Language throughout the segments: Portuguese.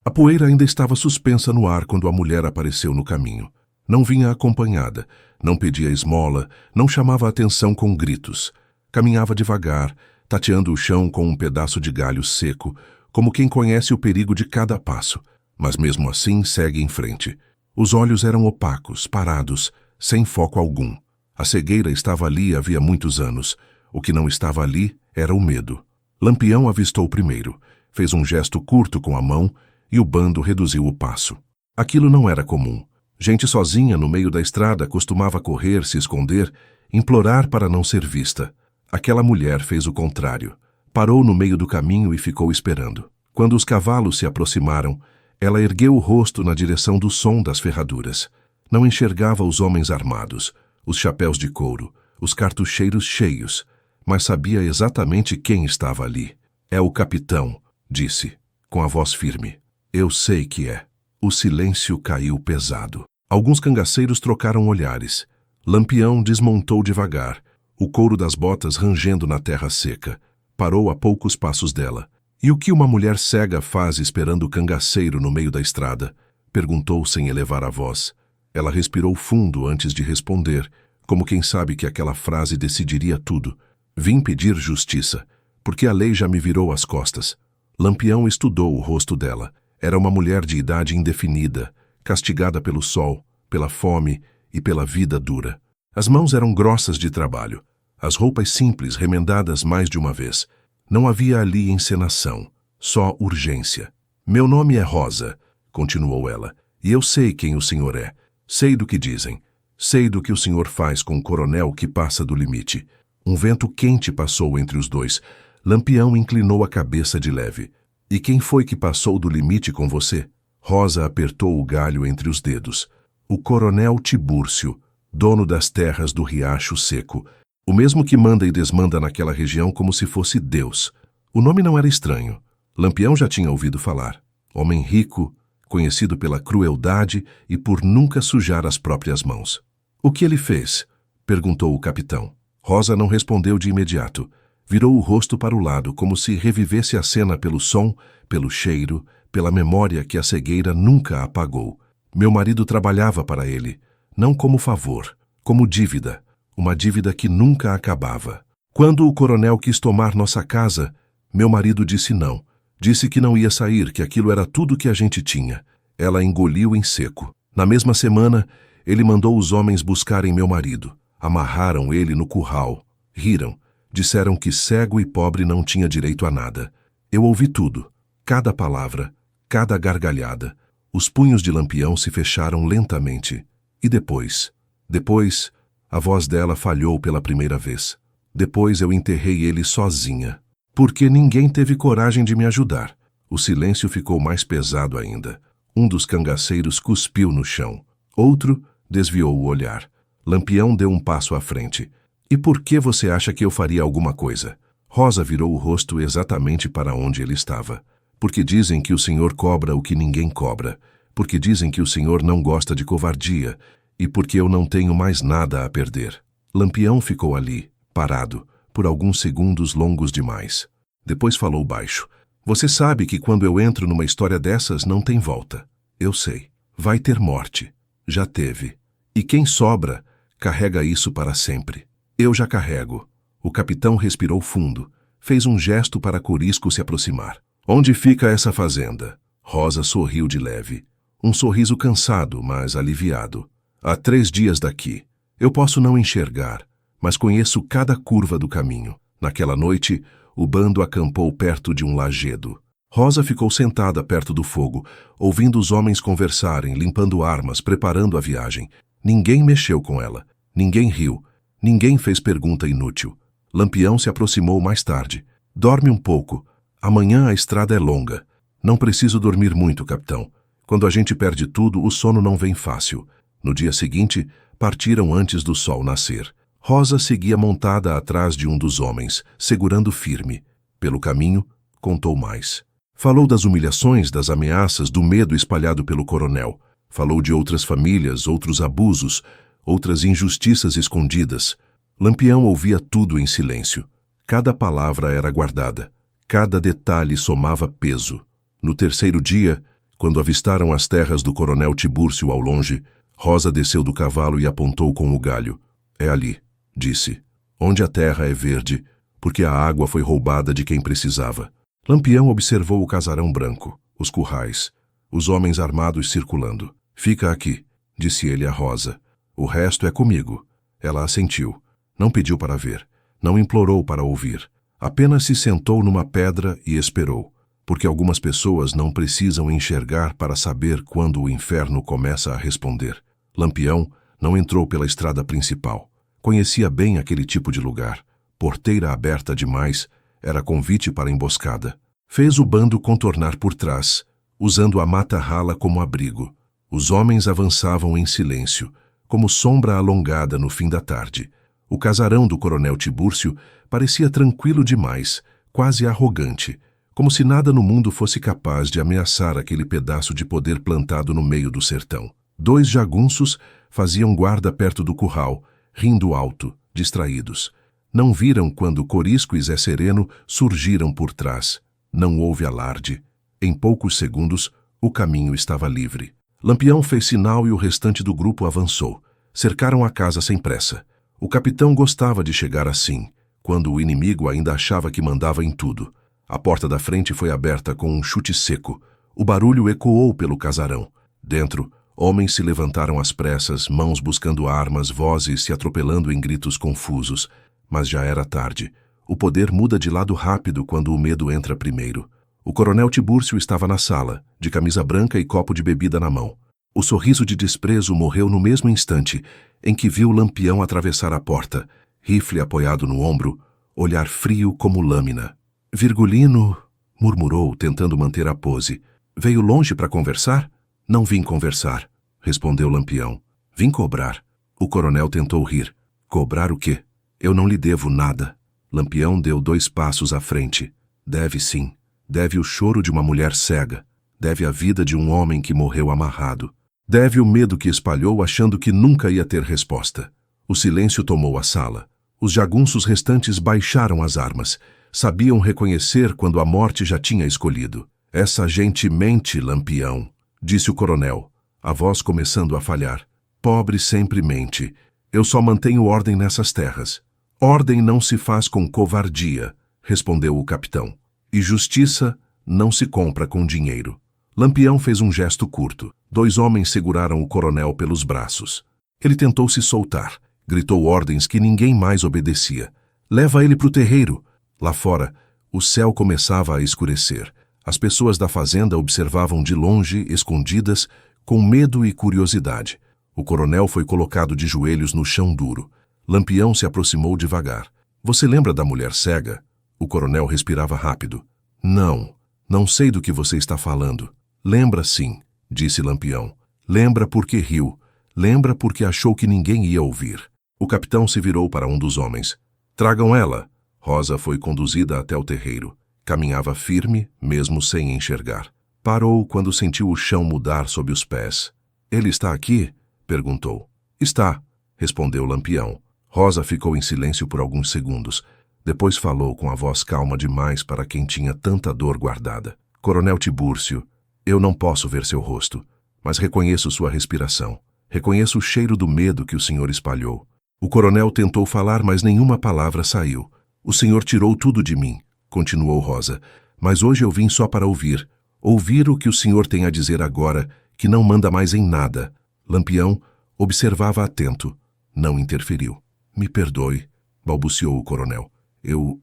A poeira ainda estava suspensa no ar quando a mulher apareceu no caminho. Não vinha acompanhada, não pedia esmola, não chamava a atenção com gritos. Caminhava devagar, tateando o chão com um pedaço de galho seco, como quem conhece o perigo de cada passo, mas mesmo assim segue em frente. Os olhos eram opacos, parados, sem foco algum. A cegueira estava ali havia muitos anos. O que não estava ali era o medo. Lampião avistou primeiro, fez um gesto curto com a mão e o bando reduziu o passo. Aquilo não era comum. Gente sozinha no meio da estrada costumava correr, se esconder, implorar para não ser vista. Aquela mulher fez o contrário. Parou no meio do caminho e ficou esperando. Quando os cavalos se aproximaram, ela ergueu o rosto na direção do som das ferraduras. Não enxergava os homens armados, os chapéus de couro, os cartucheiros cheios, mas sabia exatamente quem estava ali. É o capitão, disse, com a voz firme. Eu sei que é. O silêncio caiu pesado. Alguns cangaceiros trocaram olhares. Lampião desmontou devagar, o couro das botas rangendo na terra seca. Parou a poucos passos dela. E o que uma mulher cega faz esperando o cangaceiro no meio da estrada? Perguntou sem elevar a voz. Ela respirou fundo antes de responder, como quem sabe que aquela frase decidiria tudo. Vim pedir justiça, porque a lei já me virou as costas. Lampião estudou o rosto dela. Era uma mulher de idade indefinida, castigada pelo sol, pela fome e pela vida dura. As mãos eram grossas de trabalho, as roupas simples remendadas mais de uma vez. Não havia ali encenação, só urgência. Meu nome é Rosa, continuou ela, e eu sei quem o senhor é. Sei do que dizem. Sei do que o senhor faz com o coronel que passa do limite. Um vento quente passou entre os dois. Lampião inclinou a cabeça de leve. E quem foi que passou do limite com você? Rosa apertou o galho entre os dedos. O coronel Tibúrcio, dono das terras do Riacho Seco. O mesmo que manda e desmanda naquela região como se fosse Deus. O nome não era estranho. Lampião já tinha ouvido falar. Homem rico, conhecido pela crueldade e por nunca sujar as próprias mãos. O que ele fez? Perguntou o capitão. Rosa não respondeu de imediato. Virou o rosto para o lado, como se revivesse a cena pelo som, pelo cheiro, pela memória que a cegueira nunca apagou. Meu marido trabalhava para ele, não como favor, como dívida, uma dívida que nunca acabava. Quando o coronel quis tomar nossa casa, meu marido disse não. Disse que não ia sair, que aquilo era tudo que a gente tinha. Ela engoliu em seco. Na mesma semana, ele mandou os homens buscarem meu marido. Amarraram ele no curral. Riram. Disseram que cego e pobre não tinha direito a nada. Eu ouvi tudo, cada palavra, cada gargalhada. Os punhos de Lampião se fecharam lentamente. E depois, a voz dela falhou pela primeira vez. Depois eu enterrei ele sozinha, porque ninguém teve coragem de me ajudar. O silêncio ficou mais pesado ainda. Um dos cangaceiros cuspiu no chão. Outro desviou o olhar. Lampião deu um passo à frente. E por que você acha que eu faria alguma coisa? Rosa virou o rosto exatamente para onde ele estava. Porque dizem que o senhor cobra o que ninguém cobra. Porque dizem que o senhor não gosta de covardia. E porque eu não tenho mais nada a perder. Lampião ficou ali, parado, por alguns segundos longos demais. Depois falou baixo. Você sabe que quando eu entro numa história dessas não tem volta. Eu sei. Vai ter morte. Já teve. E quem sobra, carrega isso para sempre. Eu já carrego. O capitão respirou fundo. Fez um gesto para Corisco se aproximar. Onde fica essa fazenda? Rosa sorriu de leve. Um sorriso cansado, mas aliviado. Há 3 dias daqui. Eu posso não enxergar, mas conheço cada curva do caminho. Naquela noite, o bando acampou perto de um lajedo. Rosa ficou sentada perto do fogo, ouvindo os homens conversarem, limpando armas, preparando a viagem. Ninguém mexeu com ela. Ninguém riu. Ninguém fez pergunta inútil. Lampião se aproximou mais tarde. Dorme um pouco. Amanhã a estrada é longa. Não preciso dormir muito, capitão. Quando a gente perde tudo, o sono não vem fácil. No dia seguinte, partiram antes do sol nascer. Rosa seguia montada atrás de um dos homens, segurando firme. Pelo caminho, contou mais. Falou das humilhações, das ameaças, do medo espalhado pelo coronel. Falou de outras famílias, outros abusos, outras injustiças escondidas. Lampião ouvia tudo em silêncio. Cada palavra era guardada. Cada detalhe somava peso. No terceiro dia, Quando avistaram as terras do coronel Tibúrcio ao longe, Rosa desceu do cavalo e apontou com o galho. É ali, disse, onde a terra é verde, porque a água foi roubada de quem precisava. Lampião observou o casarão branco, os currais, os homens armados circulando. Fica aqui, disse ele a Rosa. O resto é comigo. Ela assentiu. Não pediu para ver. Não implorou para ouvir. Apenas se sentou numa pedra e esperou. Porque algumas pessoas não precisam enxergar para saber quando o inferno começa a responder. Lampião não entrou pela estrada principal. Conhecia bem aquele tipo de lugar. Porteira aberta demais, era convite para emboscada. Fez o bando contornar por trás, usando a mata rala como abrigo. Os homens avançavam em silêncio, como sombra alongada no fim da tarde. O casarão do coronel Tibúrcio parecia tranquilo demais, quase arrogante, como se nada no mundo fosse capaz de ameaçar aquele pedaço de poder plantado no meio do sertão. 2 jagunços faziam guarda perto do curral, rindo alto, distraídos. Não viram quando Corisco e Zé Sereno surgiram por trás. Não houve alarde. Em poucos segundos, o caminho estava livre. Lampião fez sinal e o restante do grupo avançou. Cercaram a casa sem pressa. O capitão gostava de chegar assim, quando o inimigo ainda achava que mandava em tudo. A porta da frente foi aberta com um chute seco. O barulho ecoou pelo casarão. Dentro, homens se levantaram às pressas, mãos buscando armas, vozes se atropelando em gritos confusos. Mas já era tarde. O poder muda de lado rápido quando o medo entra primeiro. O coronel Tibúrcio estava na sala, de camisa branca e copo de bebida na mão. O sorriso de desprezo morreu no mesmo instante em que viu Lampião atravessar a porta, rifle apoiado no ombro, olhar frio como lâmina. Virgulino, murmurou, tentando manter a pose. Veio longe para conversar? Não vim conversar, respondeu Lampião. Vim cobrar. O coronel tentou rir. Cobrar o quê? Eu não lhe devo nada. Lampião deu 2 passos à frente. Deve sim. Deve o choro de uma mulher cega. Deve a vida de um homem que morreu amarrado. Deve o medo que espalhou achando que nunca ia ter resposta. O silêncio tomou a sala. Os jagunços restantes baixaram as armas. Sabiam reconhecer quando a morte já tinha escolhido. Essa gente mente, Lampião, disse o coronel, a voz começando a falhar. Pobre sempre mente. Eu só mantenho ordem nessas terras. Ordem não se faz com covardia, respondeu o capitão. E justiça não se compra com dinheiro. Lampião fez um gesto curto. 2 homens seguraram o coronel pelos braços. Ele tentou se soltar. Gritou ordens que ninguém mais obedecia. Leva ele para o terreiro. Lá fora, o céu começava a escurecer. As pessoas da fazenda observavam de longe, escondidas, com medo e curiosidade. O coronel foi colocado de joelhos no chão duro. Lampião se aproximou devagar. Você lembra da mulher cega? O coronel respirava rápido. Não sei do que você está falando. Lembra sim, disse Lampião. Lembra porque riu. Lembra porque achou que ninguém ia ouvir. O capitão se virou para um dos homens. Tragam ela. Rosa foi conduzida até o terreiro. Caminhava firme, mesmo sem enxergar. Parou quando sentiu o chão mudar sob os pés. Ele está aqui? Perguntou. Está, respondeu Lampião. Rosa ficou em silêncio por alguns segundos. Depois falou com a voz calma demais para quem tinha tanta dor guardada. Coronel Tibúrcio, eu não posso ver seu rosto, mas reconheço sua respiração. Reconheço o cheiro do medo que o senhor espalhou. O coronel tentou falar, mas nenhuma palavra saiu. O senhor tirou tudo de mim, continuou Rosa, mas hoje eu vim só para ouvir. Ouvir o que o senhor tem a dizer agora, que não manda mais em nada. Lampião observava atento. Não interferiu. Me perdoe, balbuciou o coronel. Eu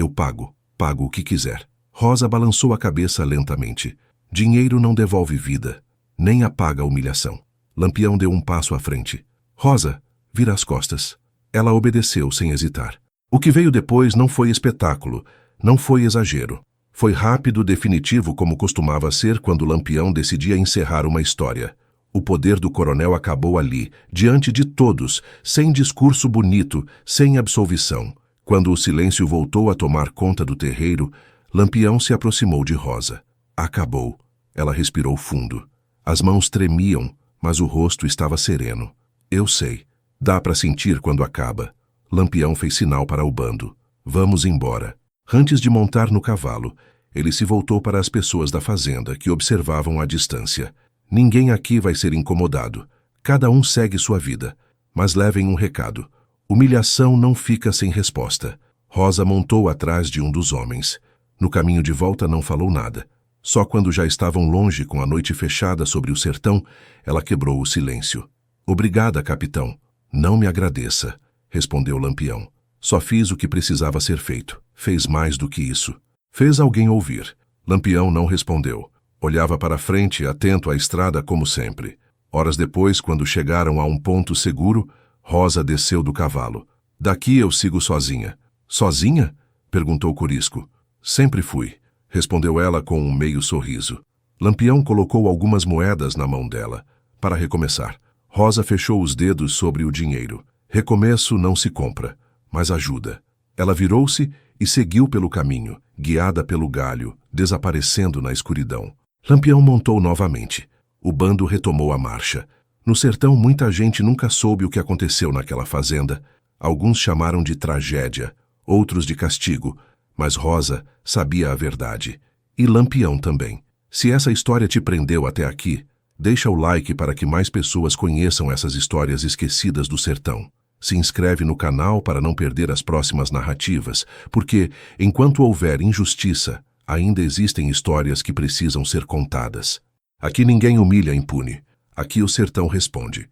pago o que quiser. Rosa balançou a cabeça lentamente. Dinheiro não devolve vida, nem apaga a humilhação. Lampião deu um passo à frente. Rosa, vira as costas. Ela obedeceu sem hesitar. O que veio depois não foi espetáculo, não foi exagero. Foi rápido, definitivo, como costumava ser quando Lampião decidia encerrar uma história. O poder do coronel acabou ali, diante de todos, sem discurso bonito, sem absolvição. Quando o silêncio voltou a tomar conta do terreiro, Lampião se aproximou de Rosa. Acabou. Ela respirou fundo. As mãos tremiam, mas o rosto estava sereno. Eu sei. Dá para sentir quando acaba. Lampião fez sinal para o bando. Vamos embora. Antes de montar no cavalo, Ele se voltou para as pessoas da fazenda, que observavam à distância. Ninguém aqui vai ser incomodado. Cada um segue sua vida. Mas levem um recado. Humilhação não fica sem resposta. Rosa montou atrás de um dos homens. No caminho de volta não falou nada. Só quando já estavam longe, com a noite fechada sobre o sertão, ela quebrou o silêncio. Obrigada, capitão. Não me agradeça, respondeu Lampião. Só fiz o que precisava ser feito. Fez mais do que isso. Fez alguém ouvir. Lampião não respondeu. Olhava para frente, atento à estrada como sempre. Horas depois, quando chegaram a um ponto seguro, Rosa desceu do cavalo. Daqui eu sigo sozinha. Sozinha? Perguntou Corisco. Sempre fui, respondeu ela com um meio sorriso. Lampião colocou algumas moedas na mão dela. Para recomeçar, Rosa fechou os dedos sobre o dinheiro. Recomeço não se compra, mas ajuda. Ela virou-se e seguiu pelo caminho, guiada pelo galho, desaparecendo na escuridão. Lampião montou novamente. O bando retomou a marcha. No sertão, muita gente nunca soube o que aconteceu naquela fazenda. Alguns chamaram de tragédia, outros de castigo, mas Rosa sabia a verdade. E Lampião também. Se essa história te prendeu até aqui, deixa o like para que mais pessoas conheçam essas histórias esquecidas do sertão. Se inscreve no canal para não perder as próximas narrativas, porque, enquanto houver injustiça, ainda existem histórias que precisam ser contadas. Aqui ninguém humilha impune. Aqui o sertão responde.